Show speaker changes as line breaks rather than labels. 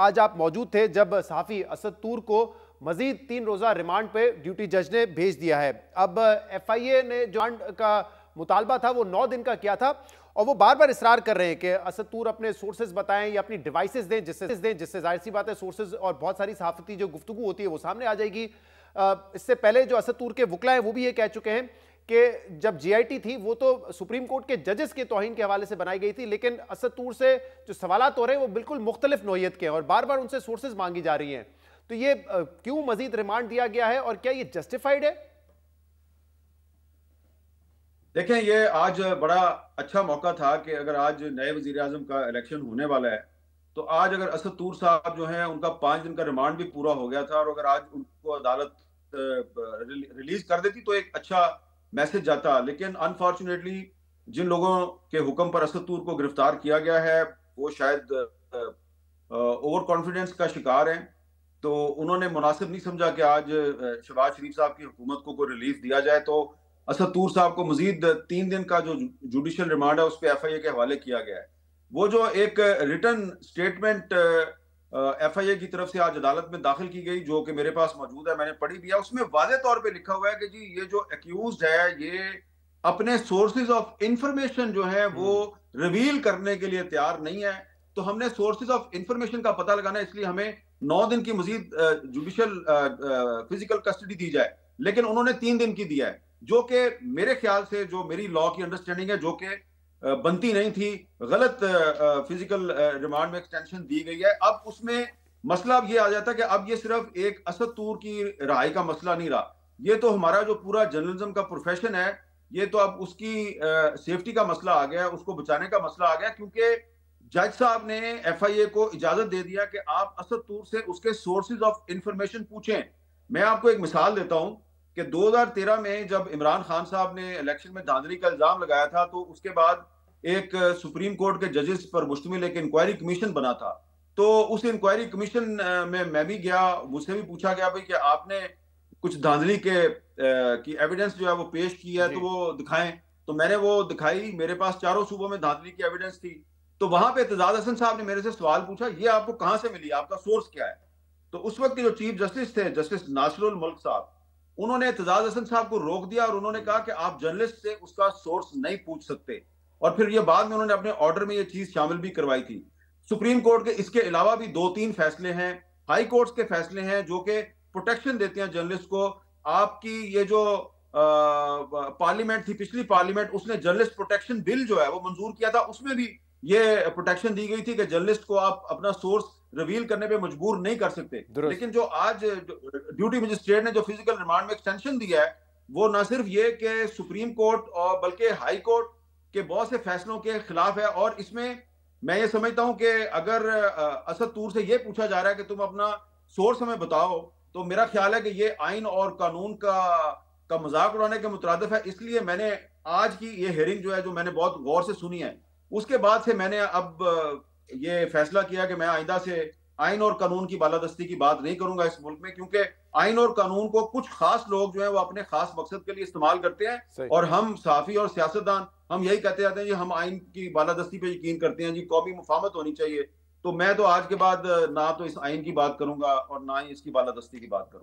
आज आप मौजूद थे जब सहाफी असद तूर को मजीद 3 रोजा रिमांड पे ड्यूटी जज ने भेज दिया है। अब एफआईए ने जो रिमांड का मुतालबा था वो 9 दिन का किया था और वो बार बार इसरार कर रहे हैं कि असद तूर अपने सोर्सेज बताएं या अपनी डिवाइसेस दें, जिससे जाहिर सी बात है सोर्सेज और बहुत सारी सहाफती जो गुफ्तगू होती है वो सामने आ जाएगी। इससे पहले जो असद तूर के वकला हैं वो भी ये कह चुके हैं कि जब जीआईटी थी वो तो सुप्रीम कोर्ट के जजेस के तौहीन के हवाले से बनाई गई थी, लेकिन असद तूर से जो सवालात हो रहे हैं वो बिल्कुल मुख्तलिफ नौइयत के हैं और बार बार उनसे सोर्सेज मांगी जा रही हैं। तो ये क्यों मजीद रिमांड दिया गया है और क्या ये जस्टिफाइड है?
देखें, ये आज बड़ा अच्छा मौका था कि अगर आज नए वजीर आजम का इलेक्शन होने वाला है तो आज अगर असद तूर साहब जो हैं उनका 5 दिन का रिमांड भी पूरा हो गया था और अगर आज उनको अदालत रिलीज कर देती तो एक अच्छा मैसेज जाता। लेकिन अनफॉर्चुनेटली जिन लोगों के हुक्म पर असद तूर को गिरफ्तार किया गया है वो शायद ओवर कॉन्फिडेंस का शिकार हैं, तो उन्होंने मुनासिब नहीं समझा कि आज शहबाज शरीफ साहब की हुकूमत को रिलीफ दिया जाए। तो असद तूर साहब को मजीद 3 दिन का जो जुडिशियल रिमांड है उस पर एफआईए के हवाले किया गया है। वो जो एक रिटर्न स्टेटमेंट एफआईए की तरफ से आज अदालत में दाखिल की गई जो कि मेरे पास मौजूद है, मैंने पढ़ी भी है, उसमें वाज़ेह तौर पे लिखा हुआ है कि जी ये जो अक्यूज्ड है ये अपने सोर्सेज ऑफ इंफॉर्मेशन जो है वो रिवील करने के लिए तैयार नहीं है। तो हमने सोर्सेज ऑफ इंफॉर्मेशन का पता लगाना है, इसलिए हमें 9 दिन की मजीद जुडिशियल फिजिकल कस्टडी दी जाए, लेकिन उन्होंने 3 दिन की दिया है जो कि मेरे ख्याल से जो मेरी लॉ की अंडरस्टैंडिंग है जो कि बनती नहीं थी। गलत फिजिकल रिमांड में एक्सटेंशन दी गई है। अब उसमें मसला अब ये आ जाता है कि अब ये सिर्फ एक असद तूर की रिहाई का मसला नहीं रहा, ये तो हमारा जो पूरा जर्नलिज्म का प्रोफेशन है ये तो अब उसकी सेफ्टी का मसला आ गया, उसको बचाने का मसला आ गया, क्योंकि जज साहब ने एफआईए को इजाजत दे दिया कि आप असद तूर से उसके सोर्सेज ऑफ इंफॉर्मेशन पूछें। मैं आपको एक मिसाल देता हूं कि 2013 में जब इमरान खान साहब ने इलेक्शन में धांधली का इल्जाम लगाया था तो उसके बाद एक सुप्रीम कोर्ट के जजेस पर मुश्तमिल एक इंक्वायरी कमीशन बना था। तो उस इंक्वायरी कमीशन में मैं भी गया, मुझसे भी पूछा गया भाई कि आपने कुछ धांधली के की एविडेंस जो है वो पेश की है तो वो दिखाएं। तो मैंने वो दिखाई, मेरे पास चारों सूबों में धांधली की एविडेंस थी। तो वहां पे एतजाज हसन साहब ने मेरे से सवाल पूछा, ये आपको कहां से मिली, आपका सोर्स क्या है? तो उस वक्त के जो चीफ जस्टिस थे, जस्टिस नासिरुल मुल्क साहब, उन्होंने एतजाज हसन साहब को रोक दिया और उन्होंने कहा कि आप जर्नलिस्ट से उसका सोर्स नहीं पूछ सकते। और फिर ये बाद में उन्होंने अपने ऑर्डर में ये चीज शामिल भी करवाई थी। सुप्रीम कोर्ट के इसके अलावा भी 2-3 फैसले हैं, हाई कोर्ट के फैसले हैं जो कि प्रोटेक्शन देते हैं जर्नलिस्ट को। आपकी ये जो पार्लियामेंट थी, पिछली पार्लियामेंट, उसने जर्नलिस्ट प्रोटेक्शन बिल जो है वो मंजूर किया था, उसमें भी ये प्रोटेक्शन दी गई थी कि जर्नलिस्ट को आप अपना सोर्स रिवील करने पे मजबूर नहीं कर सकते। लेकिन जो आज ड्यूटी मजिस्ट्रेट ने जो फिजिकल रिमांड में एक्सटेंशन दिया है वो ना सिर्फ ये कि सुप्रीम कोर्ट और बल्कि हाई कोर्ट के बहुत से फैसलों के खिलाफ है। और इसमें मैं ये समझता हूं कि अगर असद तूर से ये पूछा जा रहा है कि तुम अपना सोर्स हमें बताओ, तो मेरा ख्याल है कि ये आइन और कानून का मजाक उड़ाने के मुतरादिफ है। इसलिए मैंने आज की ये हेयरिंग जो है, जो मैंने बहुत गौर से सुनी है, उसके बाद से मैंने अब ये फैसला किया कि मैं आइंदा से आइन और कानून की बालादस्ती की बात नहीं करूंगा इस मुल्क में, क्योंकि आइन और कानून को कुछ खास लोग जो है वो अपने खास मकसद के लिए इस्तेमाल करते हैं और हम सहाफी और सियासतदान हम यही कहते जाते हैं जी हम आइन की बालादस्ती पे यकीन करते हैं, जी कौमी मुफाहमत होनी चाहिए। तो मैं तो आज के बाद ना तो इस आइन की बात करूंगा और ना ही इसकी बालादस्ती की बात करूंगा।